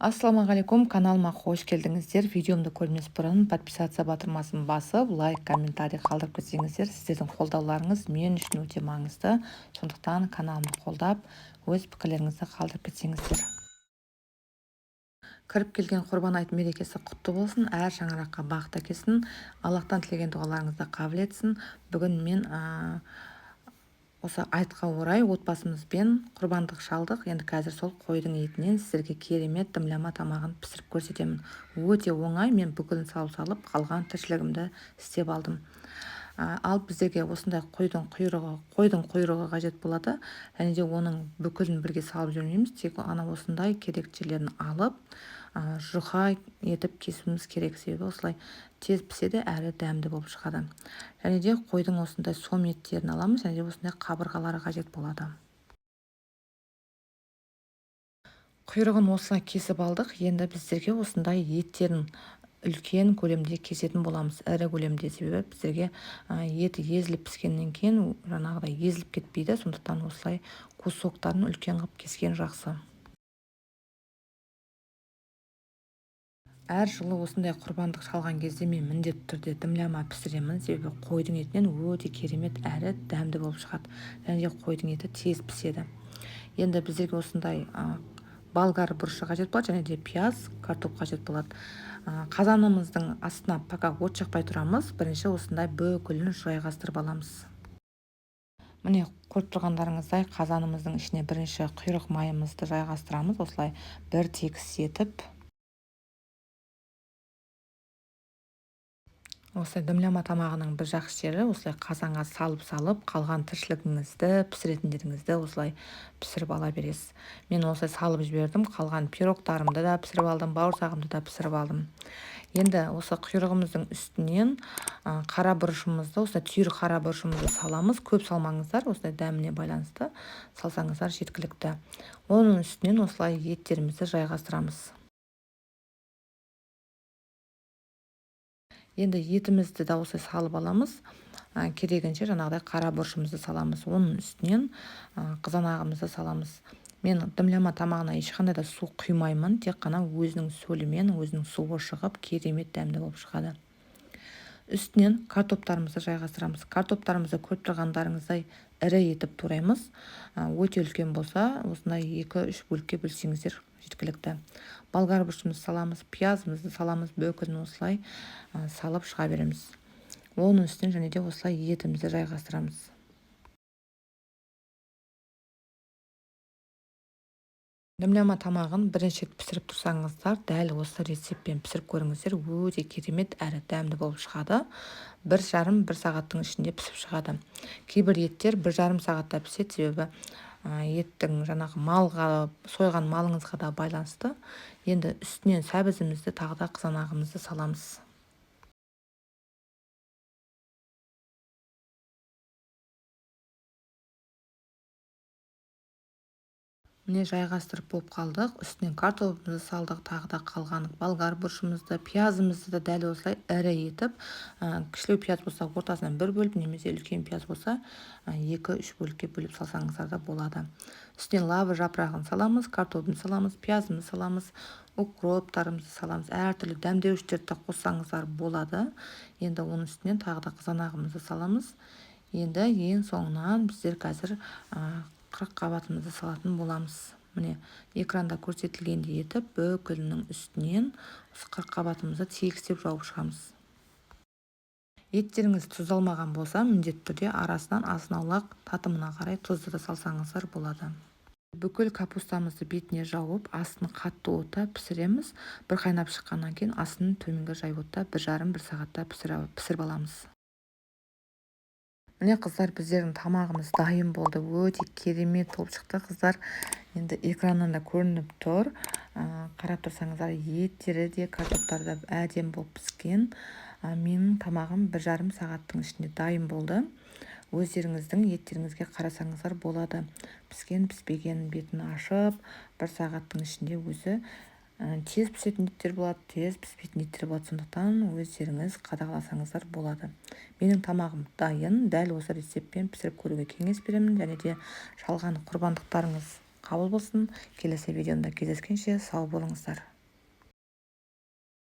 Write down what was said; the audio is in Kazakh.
Ассалаумағалейкум, каналыма қош келдіңіздер. Видеомды көрмес бұрын подписация батырмасын басып, лайк, комментарий қалдырып кетсеңіздер, сіздердің қолдауларыңыз мен үшін өте маңызды. Сондықтан каналымды қолдап, өз пікірлеріңізді қалдырып кетсеңіздер. Кіріп келген құрбан айт мерекесі құтты болсын, әр шаңыраққа бақыт әкелсін, Аллахтан тілеген дұғаларыңызды қабыл етсін. Бүгін мен осы айтқа орай отбасымызбен құрбандық шалдық. Енді қазір сол қойдың етінен сіздерге керемет дымлама тамағын пісіріп көрсетемін. Өте оңай, мен бүкілін салып қалған тіршілігімді істеп алдым. Ал біздерге осындай қойдың құйрығы қажет болады, және де оның бүкілін бірге салып жүрмейміз, тек осындай керек жерлерін алып жұқа етіп кесуіміз керек. Себебі осылай тез піседі әрі дәмді болып шығады. Және де қойдың осындай сом еттерін аламыз, және де осындай қабырғалары қажет болады. Құйрығын осылай кесіп алдық. Енді біздерге осындай еттерін үлкен көлемде кесетін боламыз, ірі көлемде. Себебі біздерге еті езіліп піскеннен кейін жаңағыдай езіліп кетпейді. Сондықтан осылай кусоктарын үлкен қылып кескен жақсы. Әр жылы осындай құрбандық шалған кезде мен міндетті түрде дымляма пісіремін. Себебі қойдың етінен өте керемет әрі дәмді болып шығады. Және де қойдың еті тез піседі. Енді біздерге осындай болгар бұрышы қажет болады, және де пияз, картоп қажет болады. Қазанымыздың астына пока от жақпай тұрамыз. Бірінші осындай бүкілін жайғастырып аламыз. Міне, көріп тұрғандарыңыздай қазанымыздың ішіне бірінші құйрық майымызды жайғастырамыз. Осылай бір тегіс етіп. Осылай дымляма тамағының бір жақсы жері осылай қазанға салып қалған тіршілігіңізді, пісіретіндеріңізді осылай пісіріп ала бересіз. Мен осылай салып жібердім, қалған пирогтарымды да пісіріп алдым, бауырсағымды да пісіріп алдым. Енді осы құйрығымыздың үстінен қара бұрышымызды, осылай түйір қара бұрышымызды саламыз. Көп салмаңыздар, осылай дәміне байланысты салсаңыздар жеткілікті. Оның үстінен осылай еттерімізді жайғастырамыз. Енді етімізді да осылай салып аламыз. Керегінше жаңағыдай қара бұрышымызды саламыз. Оның үстінен қызанағымызды саламыз. Мен дымляма тамағына ешқандай да су құймаймын. Тек қана өзінің сөлімен, өзінің суы шығып, керемет дәмді болып шығады. Үстінен картоптарымызды жайғастырамыз. Картоптарымызды көріп тұрғандарыңыздай ірі етіп тураймыз. Өте үлкен болса, осындай 2-3 бөлікке бөлсеңіздер жеткілікті. Болгар бұрышымызды саламыз, пиязымызды саламыз, бөкілін осылай салып шыға береміз. Оның үстіне және де осылай етімізді жайғастырамыз. Дымляма тамағын бірінші рет пісіріп тұрсаңыздар, дәл осы рецептпен пісіріп көріңіздер, өте керемет әрі дәмді болып шығады. 1,5-1 сағаттың ішінде пісіп шығады. Кейбір еттер 1,5 сағатта піседі, себебі еттің жаңағы сойған малыңызға да байланысты. Енді үстінен сәбізімізді, тағы да қызанағымызды саламыз. Міне, жайғастырып болып қалдық. Үстінен картопымызды салдық, тағы да қалған болгар бұрышымызды, пиязымызды да дәл осылай ірі етіп, кішілеу пияз болса ортасынан 1 бөліп, немесе үлкен пияз болса 2-3 бөлікке бөліп салсаңыздар да болады. Үстінен лавр жапырағын саламыз, картопын саламыз, пиязымызды саламыз, укроптарымызды саламыз. Әртүрлі дәмдеуіштерді қоссаңыздар болады. Енді оның үстінен тағы да қызанағымызды саламыз. Енді ең соңынан біздер қазір қырыққабатымызды салатын боламыз. Міне, экранда көрсетілгендей етіп, бүкілінің үстінен қырыққабатымызды тегістеп жауып шығамыз. Еттеріңіз тұздалмаған болса, міндетті түрде арасынан азын-аулақ татымына қарай тұзды да салсаңыздар болады. Бүкіл капустамызды бетіне жауып, астын қатты отта пісіреміз. Бір қайнап шыққаннан кейін астын төменгі жай отта 1,5-1 сағатта пісіріп аламыз. Міне қыздар, біздердің тамағымыз дайын болды. Өте керемет болып шықты қыздар. Енді экраннан да көрініп тұр. Қарап тұрсаңыздар, еттері де, картоптары да әдемі болып піскен. Менің тамағым 1,5 сағаттың ішінде дайын болды. Өздеріңіздің еттеріңізге қарасаңыздар болады. Піскен, піспеген бетін ашып, 1 сағаттың ішінде өзі тез пісетін еттер болады, тез піспейтін еттер болады. Сондықтан өздеріңіз қадағаласаңыздар болады. Менің тамағым дайын. Дәл осы рецептпен пісіріп көруге кеңес беремін. Және де шалған құрбандықтарыңыз қабыл болсын. Келесі видеомда кездескенше сау болыңыздар.